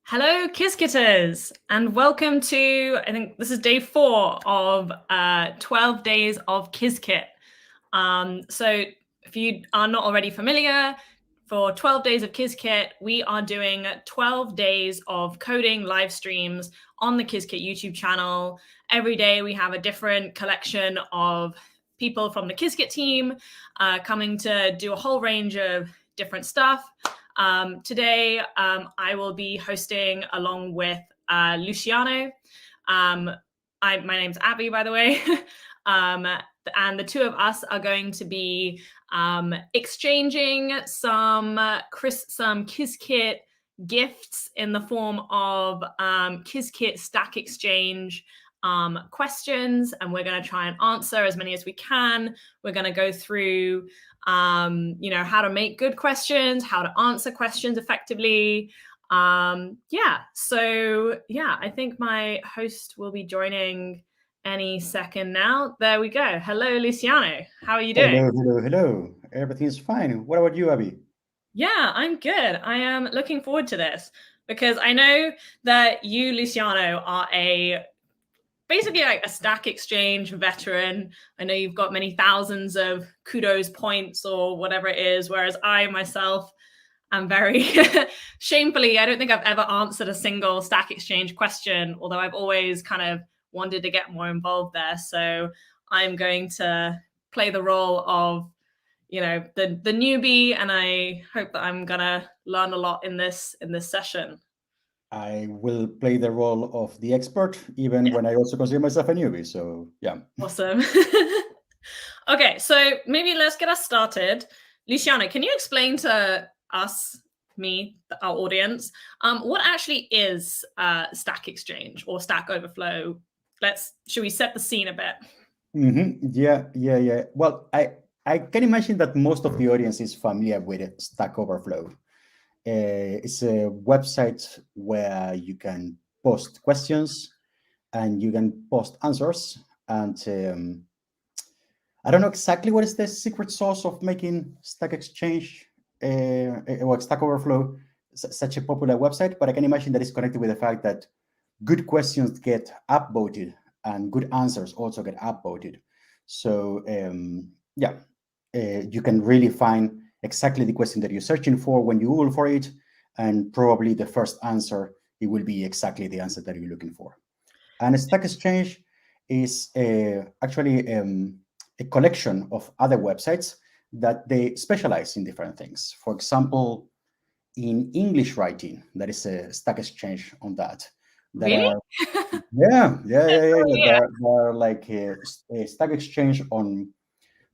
Hello, Qiskiters, and welcome to, I think this is day 4 of 12 Days of Qiskit. So if you are not already familiar, for 12 Days of Qiskit, we are doing 12 days of coding live streams on the Qiskit YouTube channel. Every day we have a different collection of people from the Qiskit team coming to do a whole range of different stuff. Today, I will be hosting along with Luciano. My name's Abby, by the way. And the two of us are going to be exchanging some Qiskit gifts in the form of Qiskit StackExhange questions, and we're going to try and answer as many as we can. We're going to go through how to make good questions, how to answer questions effectively. I think my host will be joining any second now. There we go. Hello, Luciano. How are you doing? Hello. Everything's fine. What about you, Abby? Yeah, I'm good. I am looking forward to this because I know that you, Luciano, are basically like a StackExhange veteran. I know you've got many thousands of kudos points or whatever it is, whereas I myself am very shamefully, I don't think I've ever answered a single StackExhange question, although I've always kind of wanted to get more involved there. So I'm going to play the role of, the newbie, and I hope that I'm gonna learn a lot in this session. I will play the role of the expert, even when I also consider myself a newbie. So yeah. Awesome. Okay, so maybe let's get us started. Luciano, can you explain to us, our audience, what actually is StackExhange or Stack Overflow? Should we set the scene a bit? Yeah. Well, I can imagine that most of the audience is familiar with Stack Overflow. It's a website where you can post questions and you can post answers. And I don't know exactly what is the secret sauce of making StackExhange or Stack Overflow such a popular website, but I can imagine that it's connected with the fact that good questions get upvoted and good answers also get upvoted. So you can really find exactly the question that you're searching for when you Google for it, and probably the first answer, it will be exactly the answer that you're looking for. And StackExhange is actually a collection of other websites that they specialize in different things. For example, in English writing, there is a StackExhange on that. Really? Yeah. There are like a StackExhange on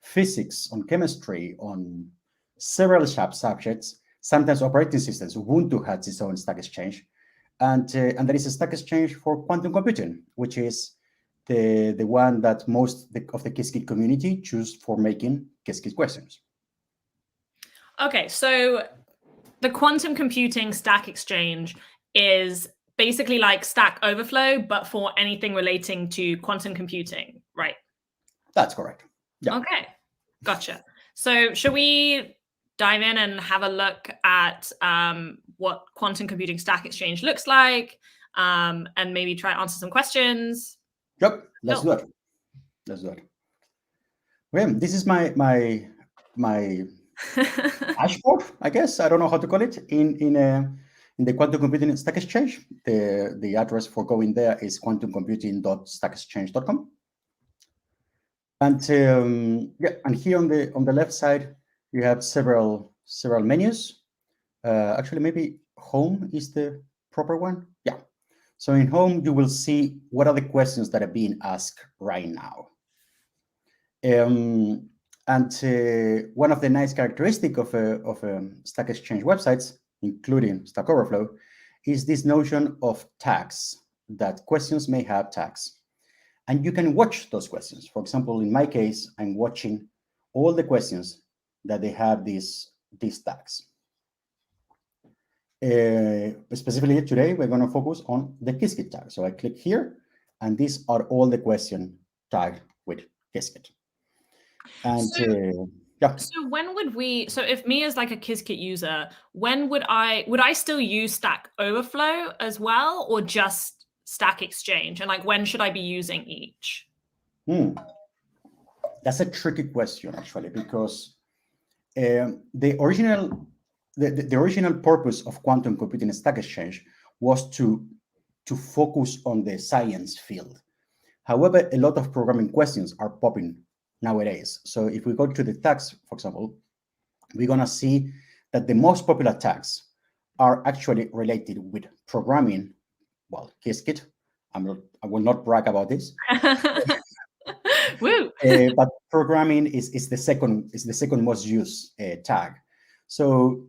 physics, on chemistry, on several subjects, sometimes operating systems. Ubuntu has its own StackExhange. And there is a StackExchange for quantum computing, which is the one that most of the Qiskit community choose for making Qiskit questions. Okay, so the quantum computing StackExhange is basically like Stack Overflow, but for anything relating to quantum computing, right? That's correct. Yeah. Okay, gotcha. So should we dive in and have a look at what quantum computing StackExhange looks like, and maybe try to answer some questions? Yep, let's do it. Well, this is my dashboard, I guess. I don't know how to call it in the quantum computing StackExhange. The address for going there is quantumcomputing.stackexchange.com. And and here on the left side, you have several menus. Actually, maybe home is the proper one. Yeah. So in home, you will see what are the questions that are being asked right now. And one of the nice characteristics of StackExchange websites, including Stack Overflow, is this notion of tags, that questions may have tags. And you can watch those questions. For example, in my case, I'm watching all the questions that they have these tags. Specifically today, we're going to focus on the Qiskit tag. So I click here, and these are all the questions tagged with Qiskit. And Yeah. So when would we? So if me as like a Qiskit user, when would I still use Stack Overflow as well, or just StackExchange? And like when should I be using each? Hmm. That's a tricky question actually, because the original purpose of quantum computing Stack Exchange was to focus on the science field. However, a lot of programming questions are popping nowadays. So if we go to the tags, for example, we're gonna see that the most popular tags are actually related with programming. Well, Qiskit. I will not brag about this. Woo! But programming is the second most used tag. So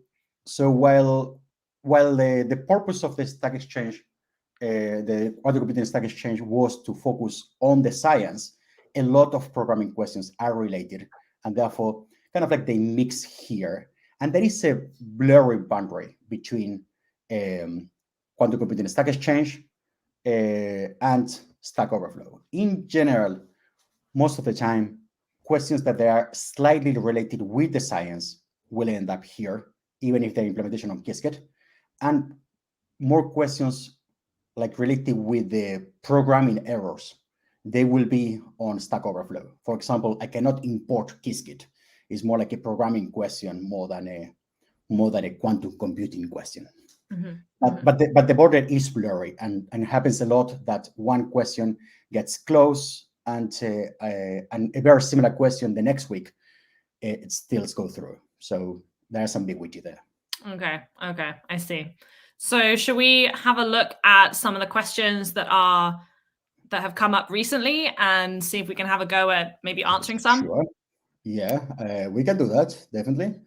while the purpose of the Stack Exchange, the quantum computing Stack Exchange, was to focus on the science, a lot of programming questions are related, and therefore kind of like they mix here, and there is a blurry boundary between quantum computing Stack Exchange and Stack Overflow. In general, most of the time, questions that they are slightly related with the science will end up here, even if they're implementation on Qiskit. And more questions like related with the programming errors, they will be on Stack Overflow. For example, I cannot import Qiskit. It's more like a programming question more than a quantum computing question. Mm-hmm. But the border is blurry, and it happens a lot that one question gets close, and a very similar question the next week, it still goes through. So there's ambiguity there. Okay, I see. So should we have a look at some of the questions that have come up recently and see if we can have a go at maybe answering some? Sure. Yeah, we can do that, definitely.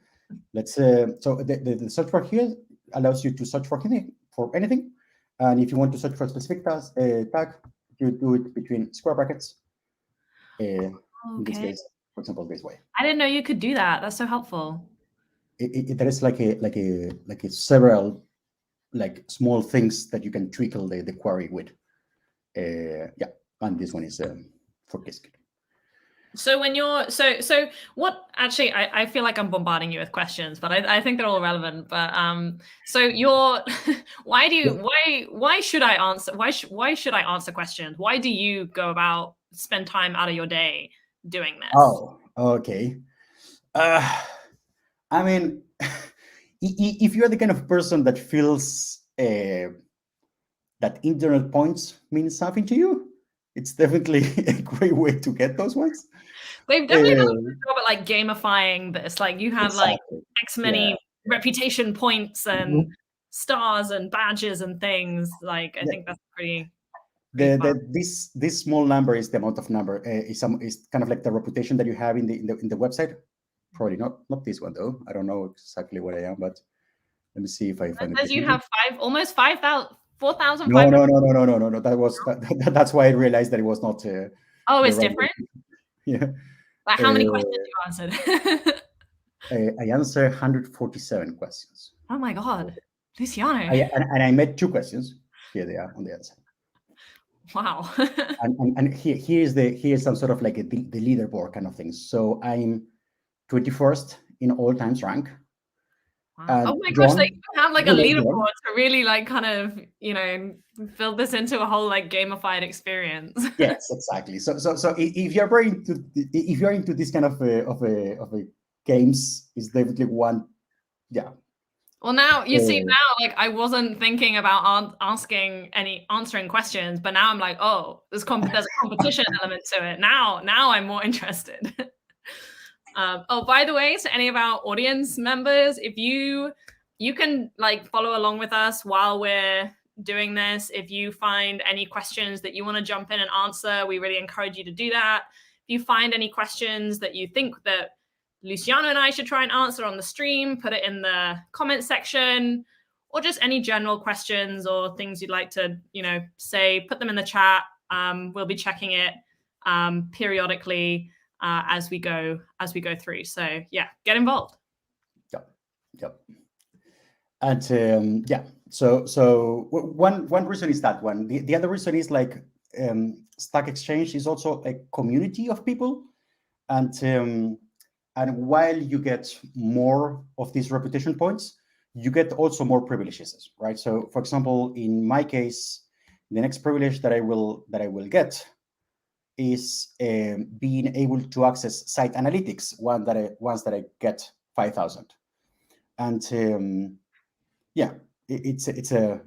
Let's so the search bar here allows you to search for anything, and if you want to search for a specific tag, you do it between square brackets. In this Okay. case, for example, this way. I didn't know you could do that. That's so helpful. There is like a several like small things that you can twinkle the query with. Yeah, and this one is for Qiskit. So when you're so what actually I feel like I'm bombarding you with questions, but I think they're all relevant. But so you're why should I answer why should I answer questions? Why do you go about spend time out of your day doing this? Oh, okay. I mean, if you're the kind of person that feels that internal points mean something to you, it's definitely a great way to get those ones. They've definitely done a good job at like gamifying this. Like you have like Exactly. X many reputation points and stars and badges and things. Like I think that's pretty fun. This small number is the amount of number is kind of like the reputation that you have in the website. Probably not this one though. I don't know exactly what I am, but let me see if I find it. Says you have almost 5,000, 4,500. No. That's why I realized that it was not. Oh, it's different. Yeah. Like how many questions you answered? I answered 147 questions. Oh my god, Luciano! And I made 2 questions. Here they are on the answer. Wow. and here's some sort of like the leaderboard kind of thing. So I'm 21st in all times rank. Wow. Oh my gosh, they have like a leaderboard to really like kind of, build this into a whole like gamified experience. Yes, exactly. So if you're into this kind of games, is definitely one. Yeah. Well, now you see like I wasn't thinking about answering questions, but now I'm like, oh, there's a competition element to it. Now I'm more interested. Oh, by the way, to any of our audience members, if you can like follow along with us while we're doing this. If you find any questions that you want to jump in and answer, we really encourage you to do that. If you find any questions that you think that Luciano and I should try and answer on the stream, put it in the comment section, or just any general questions or things you'd like to, say, put them in the chat. We'll be checking it periodically as we go through. So yeah, get involved. Yep. And so one reason is that one. The other reason is like StackExhange is also a community of people, and And while you get more of these reputation points, you get also more privileges, right? So, for example, in my case, the next privilege that I will get is being able to access site analytics once that I get 5,000. And yeah, it's a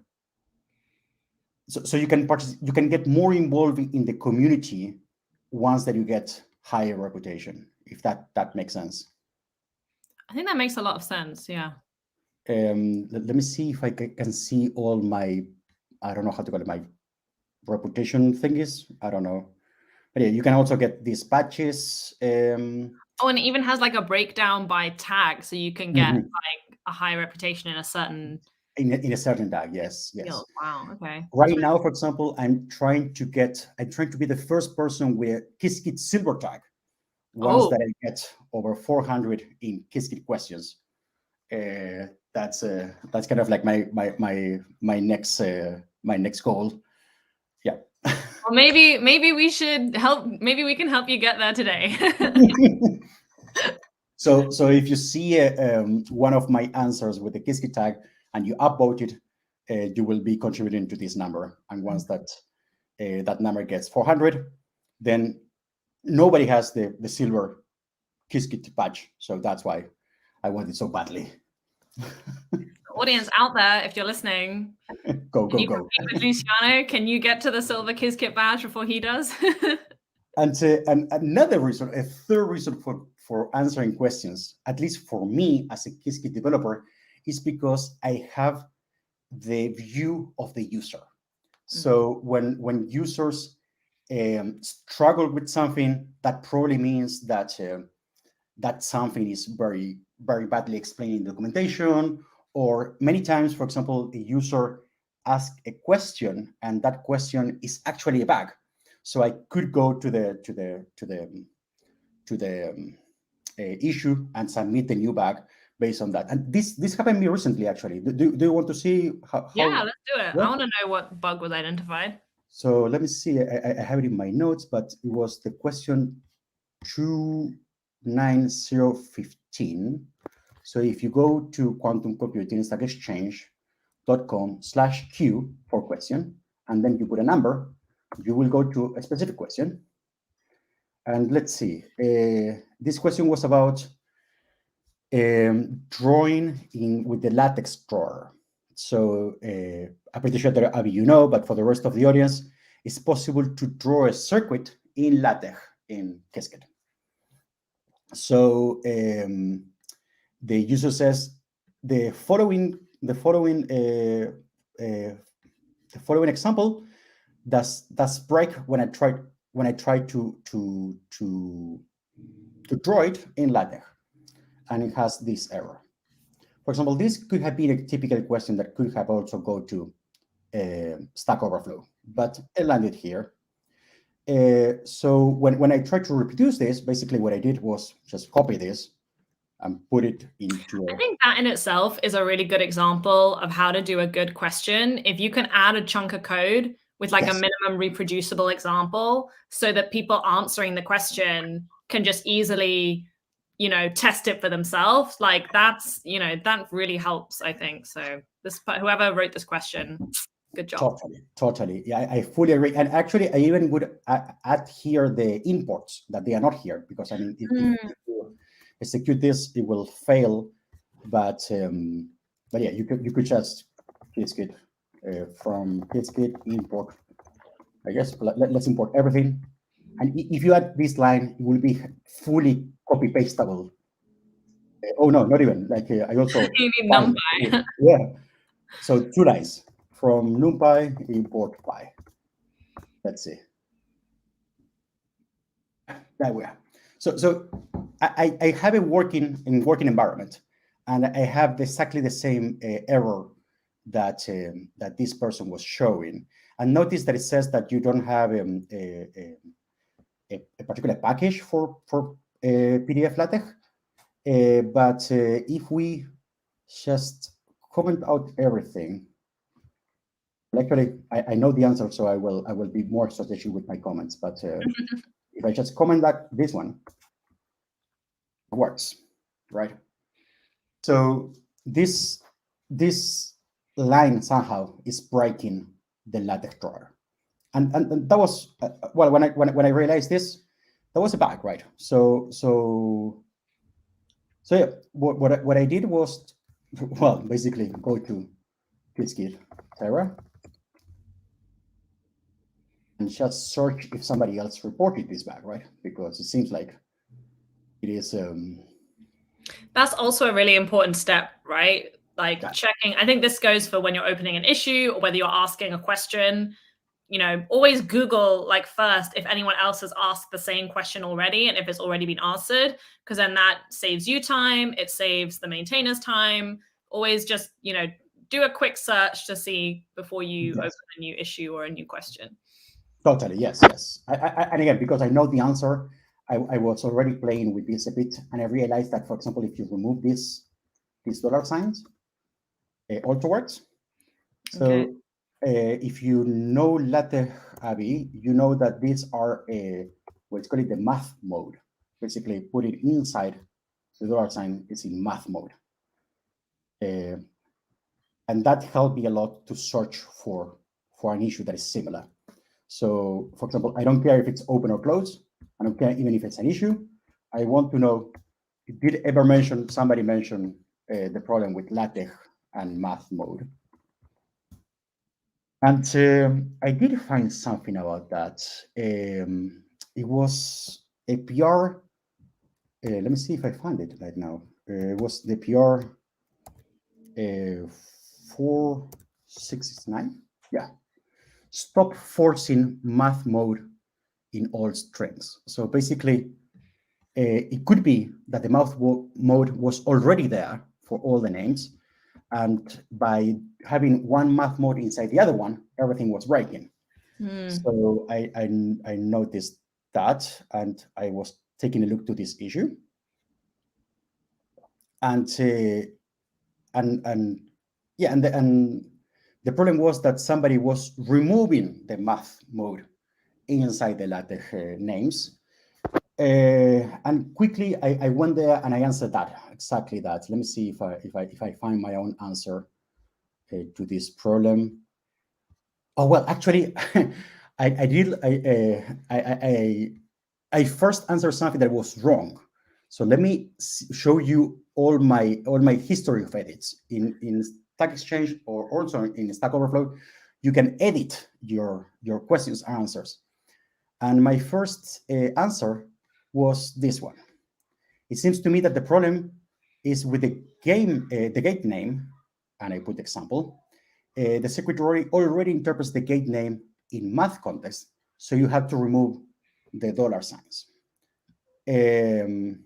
so you can get more involved in the community once that you get higher reputation, if that makes sense. I think that makes a lot of sense. Yeah. Let me see if I can see all my, I don't know how to call it, my reputation thingies. I don't know. But yeah, you can also get these patches. Oh, and it even has like a breakdown by tag, so you can get like a high reputation in a certain in a certain tag. Yes. field. Wow. Okay. Right now, for example, I'm trying to be the first person with Qiskit silver tag. Once that I get over 400 in Qiskit questions, that's kind of like my next goal. Yeah. Well, maybe we should help. Maybe we can help you get there today. So if you see one of my answers with the Qiskit tag and you upvote it, you will be contributing to this number. And once that number gets 400, then nobody has the silver Qiskit badge. So that's why I want it so badly. Audience out there, if you're listening, go. Compete with Luciano. Can you get to the silver Qiskit badge before he does? And another reason, a third reason for answering questions, at least for me as a Qiskit developer, is because I have the view of the user. So when users struggle with something, that probably means that that something is very, very badly explained in documentation, or many times, for example, a user asks a question and that question is actually a bug. So I could go to the issue and submit the new bug based on that. And this happened to me recently, actually. Do you want to see how? Yeah, let's do it. Yeah? I want to know what bug was identified. So let me see. I have it in my notes, but it was the question 29015. So if you go to quantum computing StackExhange.com/q for question, and then you put a number, you will go to a specific question. And let's see. This question was about drawing with the LaTeX drawer. So I'm pretty sure that Abby, but for the rest of the audience, it's possible to draw a circuit in LaTeX in Qiskit. So the user says the following example does break when I try to draw it in LaTeX, and it has this error. For example, this could have been a typical question that could have also go to Stack Overflow, but it landed here. So when I tried to reproduce this, basically what I did was just copy this and put it into I think that in itself is a really good example of how to do a good question. If you can add a chunk of code with like a minimum reproducible example so that people answering the question can just easily, test it for themselves, like that's, that really helps, I think. So whoever wrote this question, good job. Totally. Yeah, I fully agree. And actually, I even would add here the imports that they are not here, because I mean, if you execute this, it will fail. But yeah, you could just Qiskit from Qiskit import. I guess let's import everything. And if you add this line, it will be fully copy pastable. Oh no, not even. Like I also you need NumPy. Yeah. So 2 lines from NumPy import py. Let's see. That way. So I have a working environment, and I have exactly the same error that this person was showing. And notice that it says that you don't have a particular package for PDF LaTeX. But if we just comment out everything, actually, I know the answer, so I will be more strategic with my comments. But if I just comment this one, works, right? So this line somehow is breaking the LaTeX drawer, and that was well, when I realized this, that was a bug, right? So yeah, what I did was, well, basically go to Qiskit Terra and just search if somebody else reported this bug, right? Because it seems like it is. That's also a really important step, right? Like Yeah, checking. I think this goes for when you're opening an issue or whether you're asking a question. Always Google like first if anyone else has asked the same question already and if it's already been answered, because then that saves you time, it saves the maintainers time. Always just, do a quick search to see before you yes. open a new issue or a new question. Totally, yes. And again, because I know the answer, I was already playing with this a bit, and I realized that, for example, if you remove these dollar signs, it also works. So Okay. if you know LaTeX, Abby, you know that these are what's called the math mode. Basically, put it inside the dollar sign is in math mode. And that helped me a lot to search for an issue that is similar. So, for example, I don't care if it's open or closed. I don't care even if it's an issue. I want to know, did somebody mention the problem with LaTeX and math mode? And I did find something about that. It was a PR. Let me see if I find it right now. It was the PR 4669. Yeah. Stop forcing math mode in all strings. So basically, it could be that the mode was already there for all the names. And by having one math mode inside the other one, everything was breaking. So I noticed that, and I was taking a look to this issue. And the problem was that somebody was removing the math mode inside the LaTeX names. And quickly, I went there and I answered that, exactly that. Let me see if I find my own answer to this problem. Oh well, actually, I first answered something that was wrong. So let me show you all my history of edits in StackExchange or also in Stack Overflow. You can edit your questions and answers. And my first answer was this one. It seems to me that the problem is with the gate name, and I put example. The secretary already interprets the gate name in math context, so you have to remove the dollar signs. And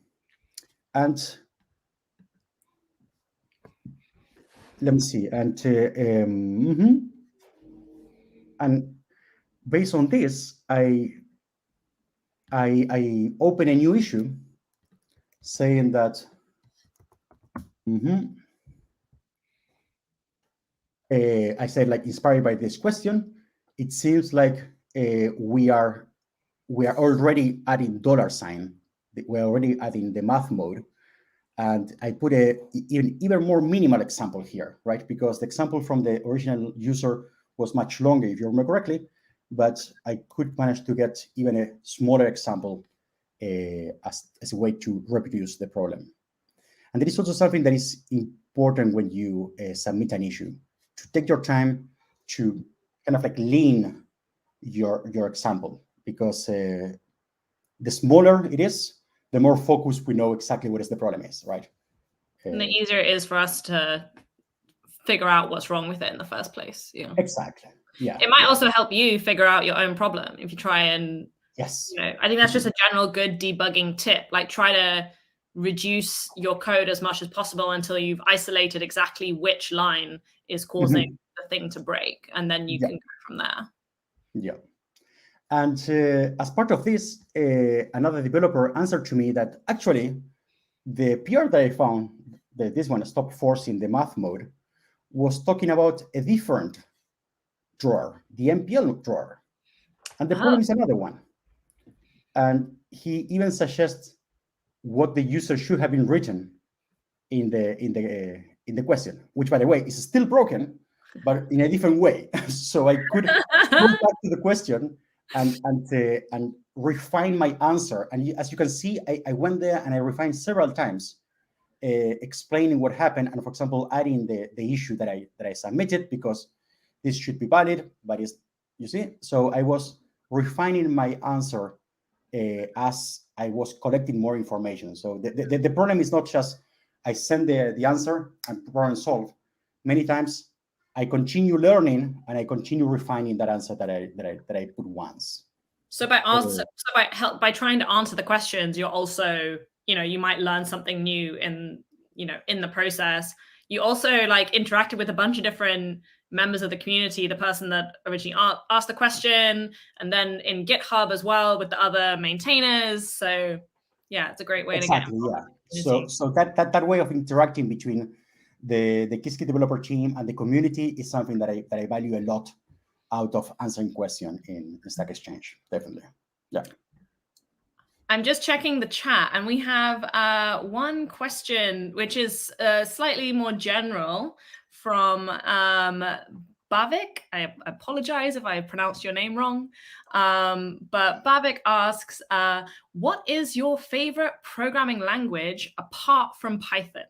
let me see. And based on this, I open a new issue saying that I said, like, inspired by this question, it seems like we are already adding dollar sign. We're already adding the math mode. And I put an even more minimal example here, right? Because the example from the original user was much longer, if you remember correctly, but I could manage to get even a smaller example as a way to reproduce the problem. And there is also something that is important when you submit an issue, to take your time to kind of like lean your example, because the smaller it is, the more focused we know exactly what is the problem is, right? And the easier it is for us to figure out what's wrong with it in the first place. Yeah. Exactly. Yeah. It might also help you figure out your own problem if you try and, Yes. I think that's just a general good debugging tip. Like, try to reduce your code as much as possible until you've isolated exactly which line is causing the thing to break. And then you can go from there. Yeah. And as part of this, another developer answered to me that actually the PR that I found, that this one, Stop Forcing the Math Mode, was talking about a different drawer, the MPL drawer. And the problem is another one. And he even suggests what the user should have been written in the question, which, by the way, is still broken, but in a different way. So I could go back to the question and refine my answer. And as you can see, I went there and I refined several times, explaining what happened, and, for example, adding the issue that I submitted, because this should be valid, but it's, you see. So I was refining my answer as I was collecting more information. So the problem is not just I send the answer and problem solved. Many times I continue learning and I continue refining that answer that I put once. So by trying to answer the questions, you're also, you might learn something new in the process. You also like interacted with a bunch of different members of the community, the person that originally asked the question, and then in GitHub as well with the other maintainers. So yeah, it's a great way to get involved. Yeah. So that way of interacting between the Qiskit developer team and the community is something that I value a lot out of answering questions in StackExhange. Definitely. Yeah. I'm just checking the chat, and we have one question, which is slightly more general from Bavik. I apologize if I pronounced your name wrong. But Bavik asks, what is your favorite programming language apart from Python?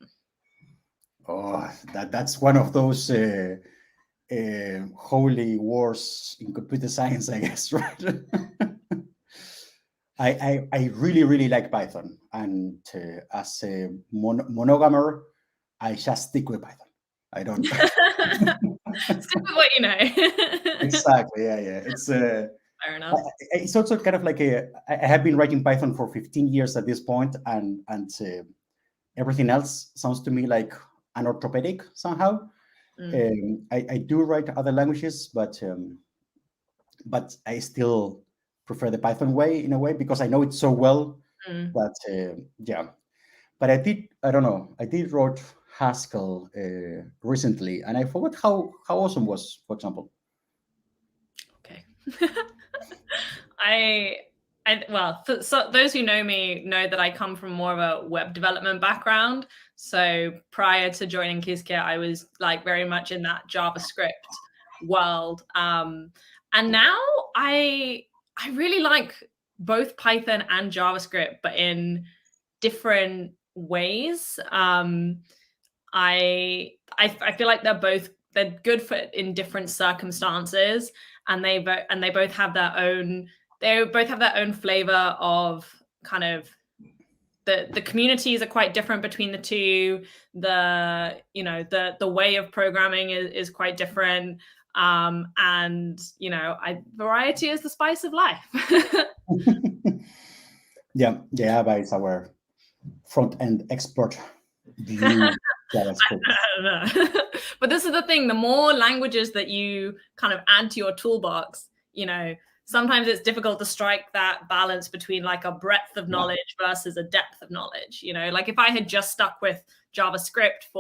Oh, that's one of those holy wars in computer science, I guess, right? I really, really like Python. And as a monogamer, I just stick with Python. I don't. Stick with what you know. Exactly. Yeah. It's fair enough. It's also kind of like I have been writing Python for 15 years at this point, and everything else sounds to me like unorthopedic somehow. I do write other languages, but I still prefer the Python way in a way, because I know it so well that yeah. But I did wrote Haskell recently, and I forgot how awesome was, for example. Okay. So those who know me know that I come from more of a web development background. So prior to joining Qiskit, I was like very much in that JavaScript world. And now I really like both Python and JavaScript, but in different ways. I feel like they're good for in different circumstances, and they both have their own flavor of kind of the communities are quite different between the two. The way of programming is quite different. And variety is the spice of life. Yeah, Abba is our front-end expert. But this is the thing, the more languages that you kind of add to your toolbox, sometimes it's difficult to strike that balance between like a breadth of knowledge versus a depth of knowledge. Like if I had just stuck with JavaScript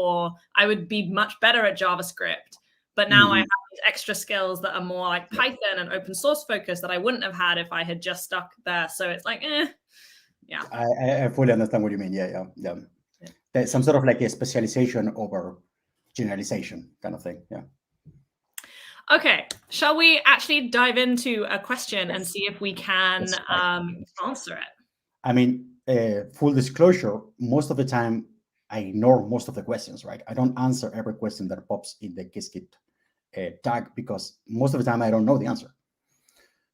I would be much better at JavaScript, but now I have these extra skills that are more like Python and open source focused that I wouldn't have had if I had just stuck there. So it's like, yeah. I fully understand what you mean. Yeah. There's some sort of like a specialization over generalization kind of thing. Yeah. Okay, shall we actually dive into a question and see if we can answer it? I mean, full disclosure, most of the time I ignore most of the questions, right? I don't answer every question that pops in the Qiskit tag, because most of the time I don't know the answer.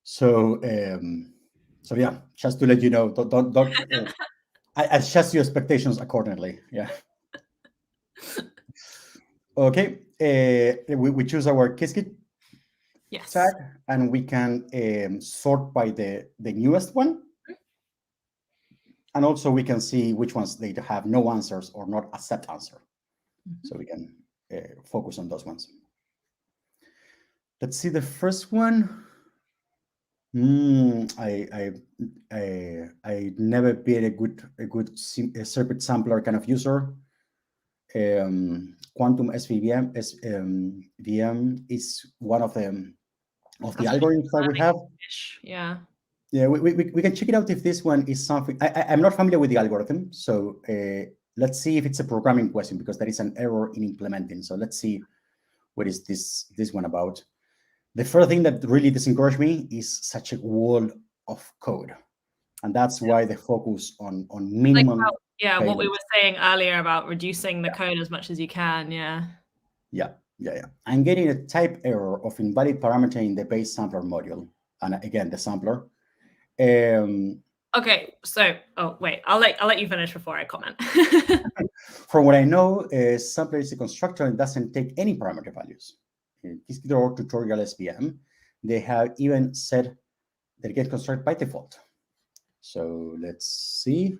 So yeah, just to let you know, don't I adjust your expectations accordingly. Yeah. Okay, we choose our Qiskit tag, and we can sort by the newest one. And also we can see which ones they have no answers or not accept answer. So we can focus on those ones. Let's see the first one. I never been a good circuit sampler kind of user. Quantum SVM VM is one of the algorithms that we have. Yeah. Yeah, we can check it out if this one is something. I'm not familiar with the algorithm, so let's see if it's a programming question, because there is an error in implementing. So let's see what is this one about. The first thing that really discouraged me is such a wall of code, and that's why the focus on minimum. Like what we payment. were saying earlier about reducing the code as much as you can. Yeah. I'm getting a type error of invalid parameter in the base sampler module, and again the sampler. Okay, so wait, I'll let you finish before I comment. From what I know, sampler is a constructor and doesn't take any parameter values. In Qiskit tutorial SVM, they have even said that it gets constructed by default. So let's see.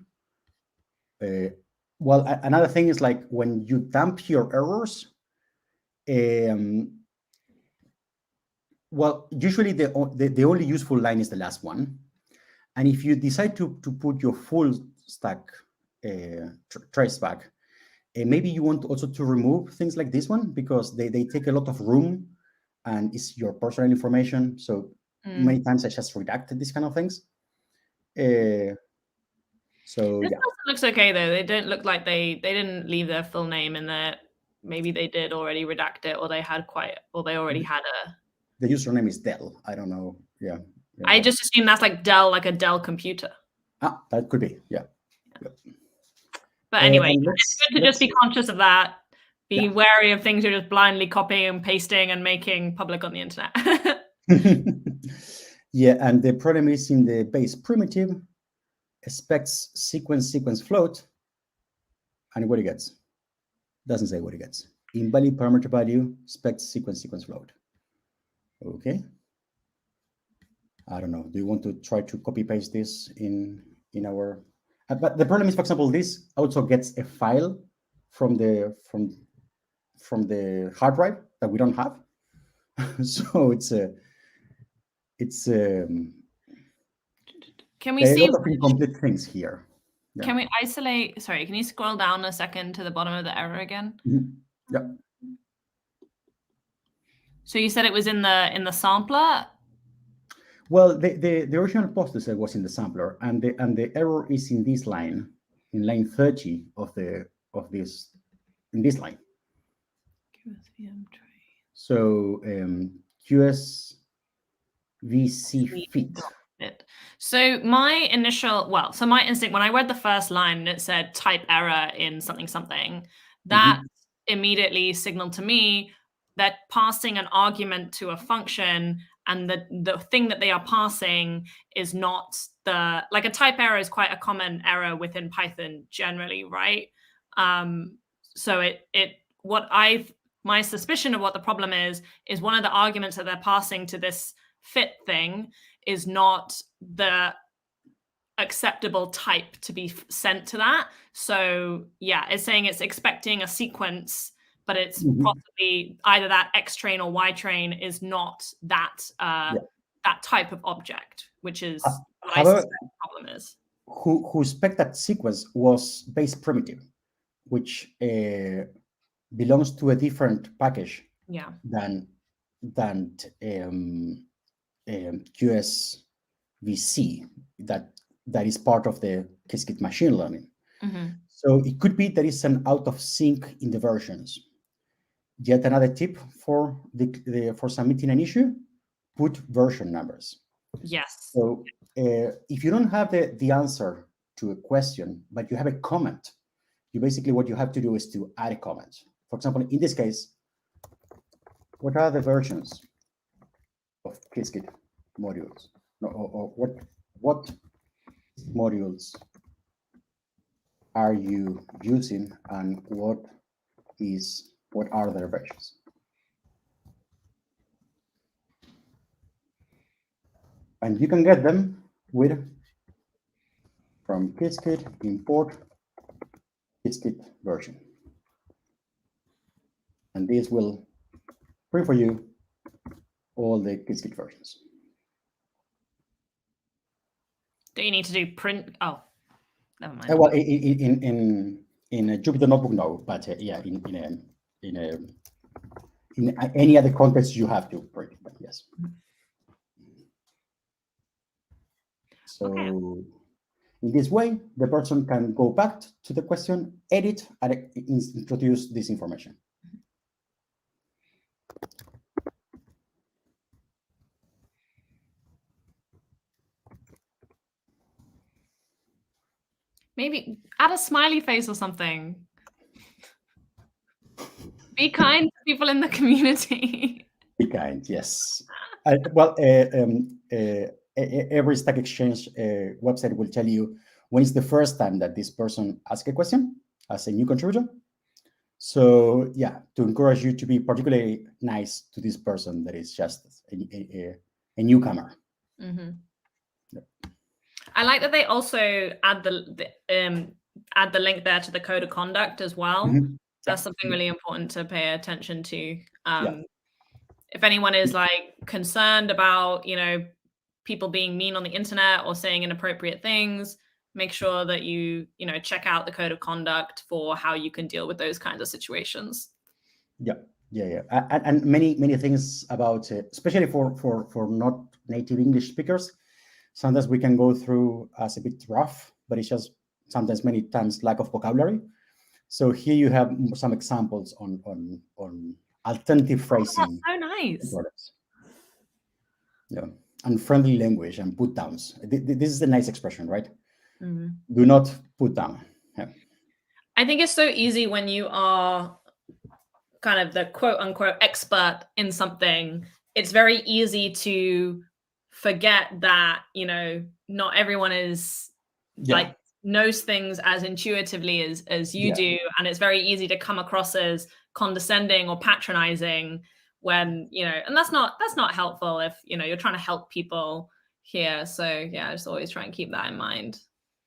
Well, another thing is like when you dump your errors, well, usually the only useful line is the last one. And if you decide to put your full stack trace back, maybe you want also to remove things like this one, because they take a lot of room and it's your personal information. So many times I just redacted these kind of things. So this yeah, looks okay though. They don't look like they didn't leave their full name in there. Maybe they did already redact it, or they already had a. The username is Dell. I don't know. Yeah. I just assume that's like Dell, like a Dell computer. That could be. Yeah. But anyway, it's good to just be conscious of that. Be wary of things you're just blindly copying and pasting and making public on the internet. Yeah, and the problem is in the base primitive, expects sequence float, and what it gets doesn't say what it gets. Invalid parameter value, expects sequence float. Okay. I don't know. Do you want to try to copy paste this in our? But the problem is, for example, this also gets a file from the hard drive that we don't have. So can we see a lot of incomplete things here? Yeah. Can we isolate? Sorry, can you scroll down a second to the bottom of the error again? Yeah. So you said it was in the sampler. Well, the original poster was in the sampler, and the error is in this line, in line 30 of this, in this line. QSVM tray. So QSVC fit. So my instinct when I read the first line and it said type error in something, that immediately signaled to me that passing an argument to a function and the thing that they are passing is not like a type error is quite a common error within Python generally, right? So my suspicion of what the problem is one of the arguments that they're passing to this fit thing is not the acceptable type to be sent to that. So yeah, it's saying it's expecting a sequence, but it's possibly either that X train or Y train is not that that type of object, which is what I suspect the problem is. Who spec that sequence was base primitive, which belongs to a different package than QSVC that is part of the Qiskit machine learning. So it could be there is an out of sync in the versions. Yet another tip for for submitting an issue: put version numbers. Yes. So if you don't have the answer to a question, but you have a comment, you basically what you have to do is to add a comment. For example, in this case, what are the versions of Qiskit modules? Or what modules are you using, and what are their versions? And you can get them from Qiskit import Qiskit version, and this will print for you all the Qiskit versions. Do you need to do print? Oh, never mind. Well, in a Jupyter Notebook, no, but yeah, in any other context, you have to print. But yes. So Okay. in this way, the person can go back to the question, edit, and introduce this information. Maybe add a smiley face or something. Be kind to people in the community. Be kind, yes. Well, every StackExhange website will tell you when is the first time that this person asks a question as a new contributor. So yeah, to encourage you to be particularly nice to this person that is just a newcomer. Mm-hmm. Yep. I like that they also add the link there to the code of conduct as well. Mm-hmm. That's something really important to pay attention to. Yeah. If anyone is like concerned about, people being mean on the internet or saying inappropriate things, make sure that you check out the code of conduct for how you can deal with those kinds of situations. Yeah. And many things about, especially for not native English speakers, sometimes we can go through as a bit rough, but it's just sometimes many times lack of vocabulary. So here you have some examples on alternative phrasing. Oh, that's so nice. Products. Yeah, and friendly language and put downs. This is a nice expression, right? Mm-hmm. Do not put down. Yeah. I think it's so easy when you are kind of the quote unquote expert in something. It's very easy to forget that, not everyone is like knows things as intuitively as you do. And it's very easy to come across as condescending or patronizing when, and that's not helpful if, you're trying to help people here. So yeah, just always try and keep that in mind.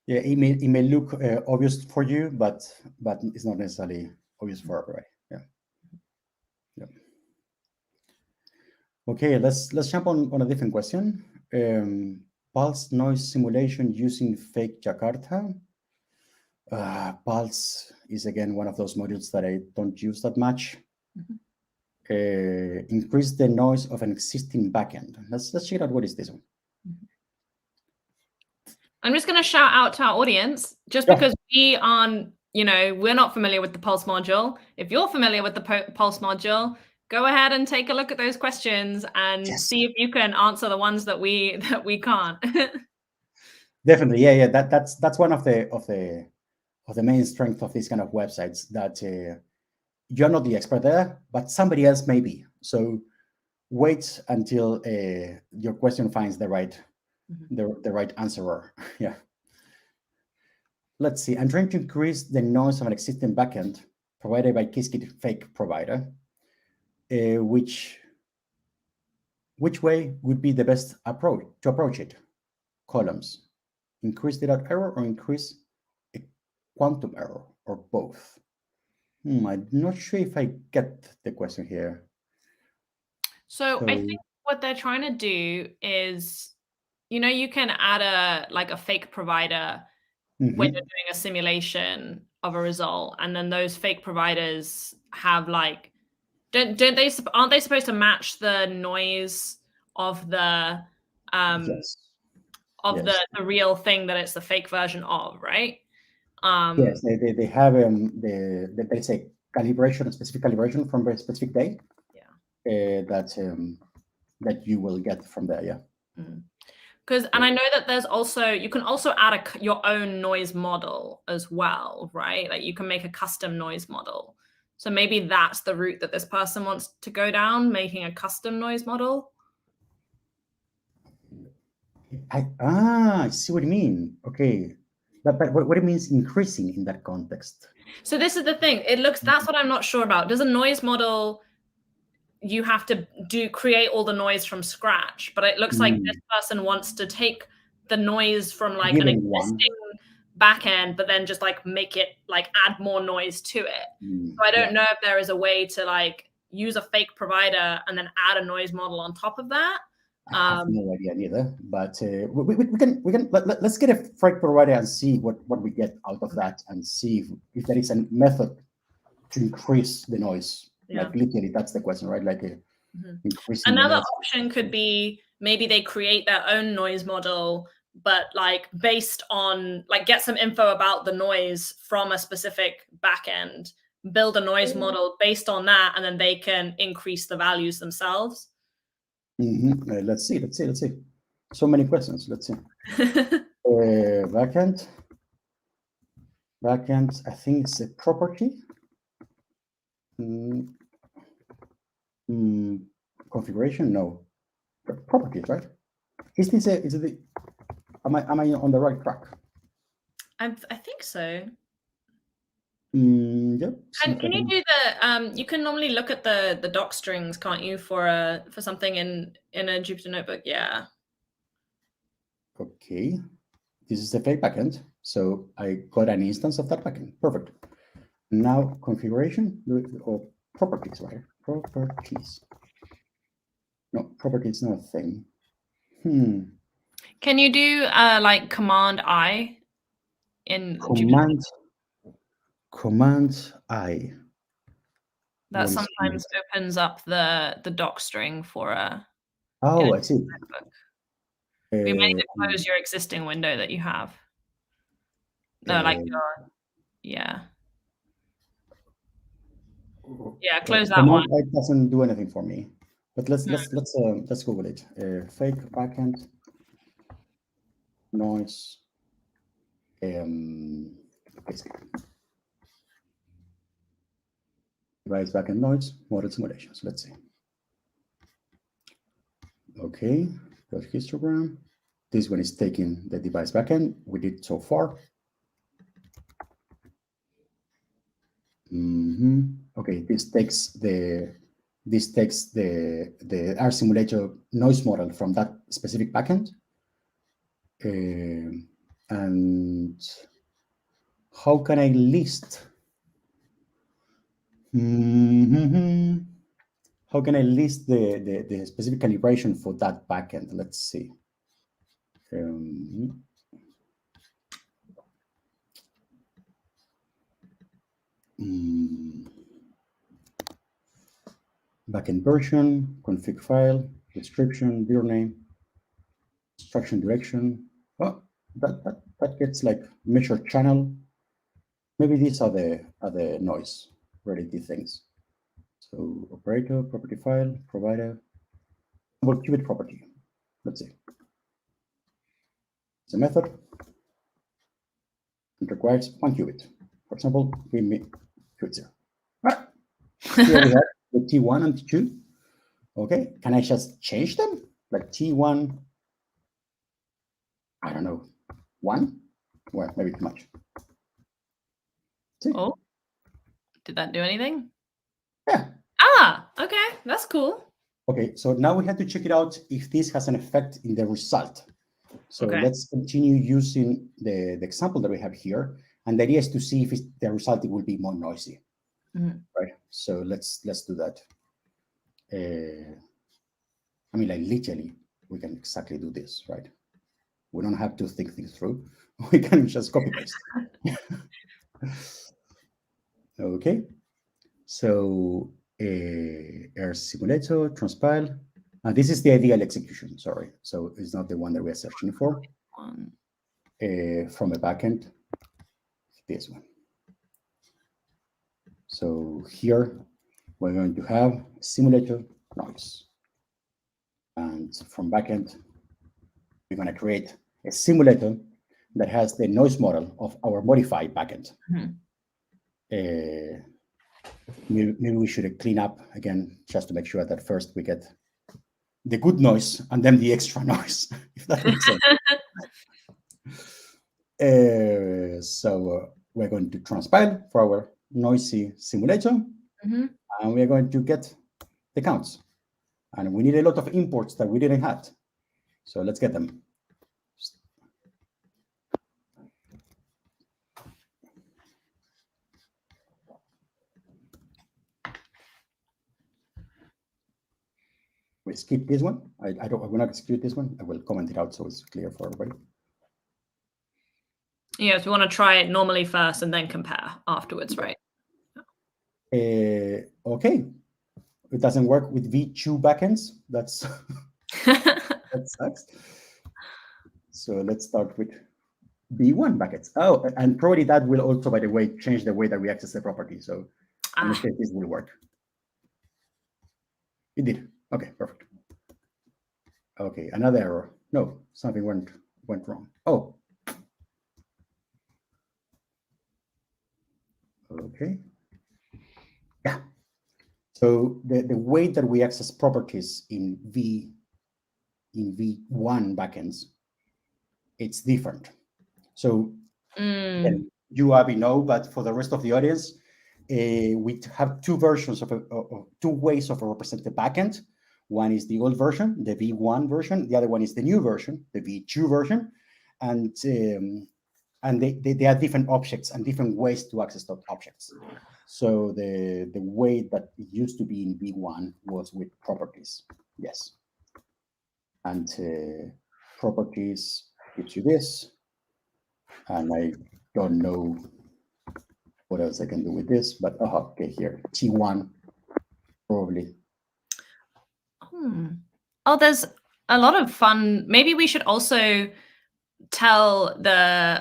Yeah, it may look obvious for you, but it's not necessarily obvious for everybody. Yeah. Okay, let's jump on a different question. Pulse noise simulation using fake Jakarta. Pulse is again one of those modules that I don't use that much. Mm-hmm. Increase the noise of an existing backend. Let's check out what is this one. I'm just going to shout out to our audience, just because we aren't, we're not familiar with the Pulse module. If you're familiar with the Pulse module, go ahead and take a look at those questions and see if you can answer the ones that we can't. Definitely, yeah. That's one of the main strengths of these kind of websites, that you're not the expert there, but somebody else may be. So wait until your question finds the right answerer. Yeah. Let's see. I'm trying to increase the noise of an existing backend provided by Qiskit fake provider. Which way would be the best approach to approach it? Columns. Increase the dot error or increase a quantum error, or both? I'm not sure if I get the question here. So I think what they're trying to do is, you can add a fake provider when you're doing a simulation of a result, and then those fake providers have aren't they supposed to match the noise of the the real thing that it's the fake version of, right? Yes, they have they say calibration, a specific calibration from a specific day. Yeah. That you will get from there. Yeah. Because and I know that there's also, you can also add your own noise model as well, right? Like you can make a custom noise model. So maybe that's the route that this person wants to go down, making a custom noise model. I see what you mean. Okay. But what it means increasing in that context. So this is the thing. That's what I'm not sure about. Does a noise model, you have to create all the noise from scratch, but it looks like this person wants to take the noise from like an existing backend, but then just make it add more noise to it. So I don't know if there is a way to use a fake provider and then add a noise model on top of that. I have no idea neither, but let's get a fake provider and see what we get out of that, and see if there is a method to increase the noise. Yeah. Like literally, that's the question, right? Like increasing. Another option could be maybe they create their own noise model, but like based on like get some info about the noise from a specific backend, build a noise model based on that, and then they can increase the values themselves. Let's see. So many questions. Let's see. Backend. I think it's a property. Configuration? No. Properties, right? Is it am I on the right track? I think so. Yep. Can you do the you can normally look at the doc strings, can't you, for something in a Jupyter notebook? Yeah. Okay. This is the fake backend. So I got an instance of that backend. Perfect. Now configuration or properties, right? Properties. No, properties is not a thing. Can you do like Command I in Command I? That sometimes opens up the doc string for a. Oh, I see. Notebook. You may close your existing window that you have. No, like yeah. Yeah, close that one. It doesn't do anything for me. But let's Google it. Fake backend noise. Device backend noise model simulations. Let's see. Okay, got histogram. This one is taking the device backend we did so far. Okay, this takes the R simulator noise model from that specific backend. And how can I list? How can I list the specific calibration for that backend? Let's see. Backend version, config file, description, dir name, instruction direction. Oh, that gets like measure channel. Maybe these are the noise related things. So operator, property file, provider, qubit property. Let's see. It's a method. It requires 1 qubit. For example, give me qubit 0. Here we have the T1 and T2. Okay, can I just change them? Like T1, I don't know, 1? Well, maybe too much. See? Oh, did that do anything? Yeah. Ah, okay, that's cool. Okay, so now we have to check it out if this has an effect in the result. So let's continue using the example that we have here. And the idea is to see if the result will be more noisy. Right? So let's do that. I mean, like literally, we can exactly do this, right? We don't have to think things through. We can just copy paste. Okay. So R simulator, transpile. This is the ideal execution, sorry. So it's not the one that we are searching for. From a backend, this one. So here we're going to have simulator noise. And from backend, we're going to create a simulator that has the noise model of our modified backend. Maybe we should clean up again, just to make sure that first we get the good noise and then the extra noise, if that makes sense. So we're going to transpile for our noisy simulator, and we are going to get the counts. And we need a lot of imports that we didn't have. So let's get them. We skip this one. I will not execute this one. I will comment it out so it's clear for everybody. Yes, we want to try it normally first and then compare afterwards, right? Okay. It doesn't work with V2 backends. That's that sucks. So let's start with V1 buckets. Oh, and probably that will also, by the way, change the way that we access the property. So I'm not sure if this will work. It did. Okay, perfect. Okay, another error. No, something went wrong. Oh. Okay. Yeah. So the way that we access properties in V1 backends, it's different. So you, Abby, know, but for the rest of the audience, we have two versions of two ways of representing the backend. One is the old version, the V1 version. The other one is the new version, the V2 version, and they are different objects and different ways to access those objects. So the way that it used to be in V1 was with properties, yes, and properties gives you this, and I don't know what else I can do with this, but okay, here, T1, probably. Oh, there's a lot of fun. Maybe we should also tell the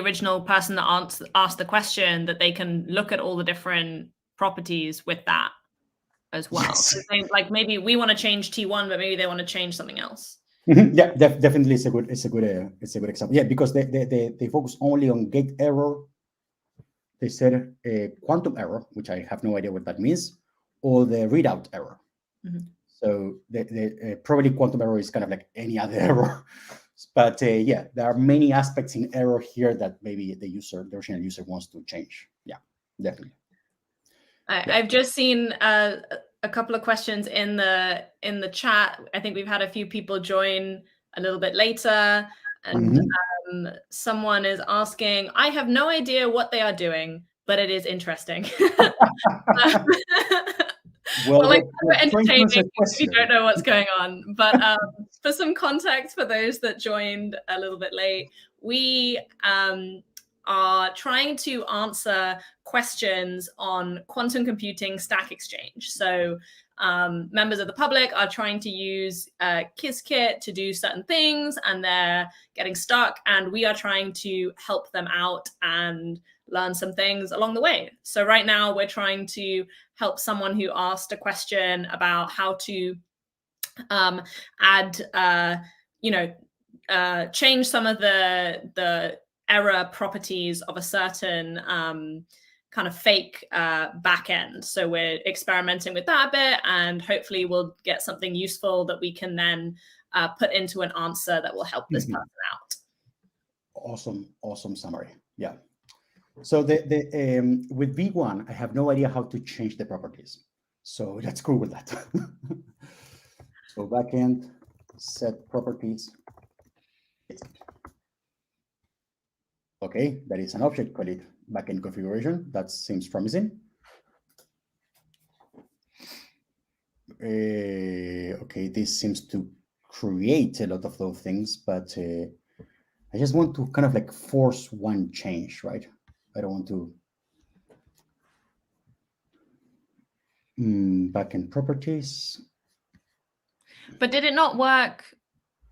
original person that asked the question that they can look at all the different properties with that as well. Yes. So like maybe we want to change T1, but maybe they want to change something else. Yeah, definitely, it's a good example. Yeah, because they focus only on gate error. They said quantum error, which I have no idea what that means, or the readout error. So the probably quantum error is kind of like any other error. But yeah, there are many aspects in error here that maybe the original user wants to change. Yeah, definitely. I've just seen a couple of questions in the chat. I think we've had a few people join a little bit later, and someone is asking, I have no idea what they are doing, but it is interesting. Well, like entertaining if you don't know what's going on. But for some context for those that joined a little bit late, we are trying to answer questions on quantum computing StackExhange. So members of the public are trying to use Qiskit to do certain things, and they're getting stuck, and we are trying to help them out and learn some things along the way. So right now we're trying to help someone who asked a question about how to add, change some of the error properties of a certain kind of fake backend. So we're experimenting with that a bit, and hopefully we'll get something useful that we can then put into an answer that will help this person out. Awesome summary. Yeah. So with V1, I have no idea how to change the properties. So let's go with that. So backend set properties. Okay, that is an object, call it backend configuration. That seems promising. Okay, this seems to create a lot of those things, but I just want to kind of like force one change, right? I don't want to backend properties. But did it not work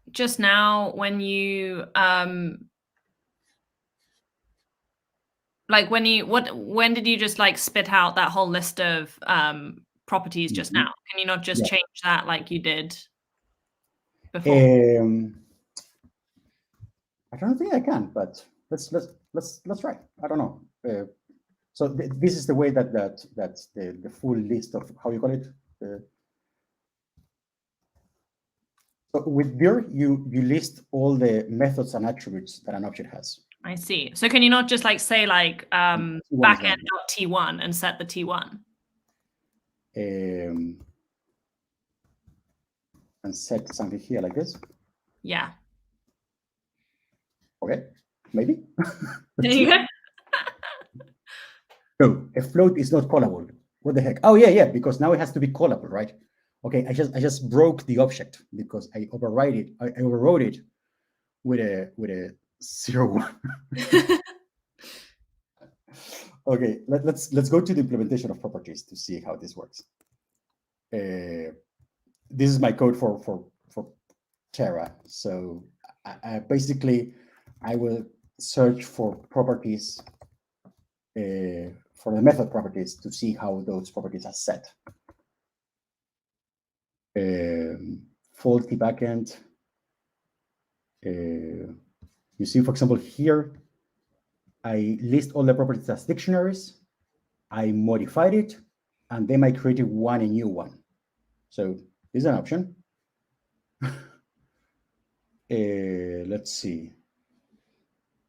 just now when you when did you just like spit out that whole list of properties just now? Can you not just change that like you did before? I don't think I can, but let's try. I don't know. So this is the way that's the full list of how you call it. So with vir, you list all the methods and attributes that an object has. I see. So can you not just like say like backend.t1 and set the T1? And set something here like this? Yeah. Okay, maybe. There you go. No, a float is not callable. What the heck? Oh yeah, because now it has to be callable, right? Okay, I just broke the object because I overrode it with a 0.1. Okay, let's go to the implementation of properties to see how this works. This is my code for Terra. So basically, I will search for properties, for the method properties, to see how those properties are set. Faulty backend. You see, for example, here, I list all the properties as dictionaries. I modified it, and then I created a new one. So this is an option. Let's see.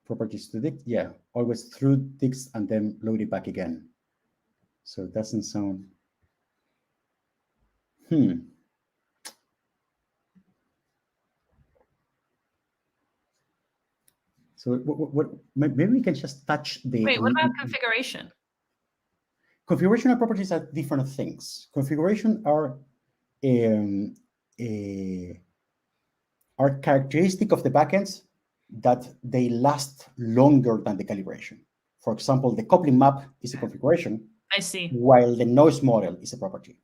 Properties to dict, yeah, always through dicts and then load it back again. So it doesn't sound. So what maybe we can just touch the. Wait, what about configuration? Configuration and properties are different things. Configuration are characteristic of the backends that they last longer than the calibration. For example, the coupling map is a configuration. I see. While the noise model is a property.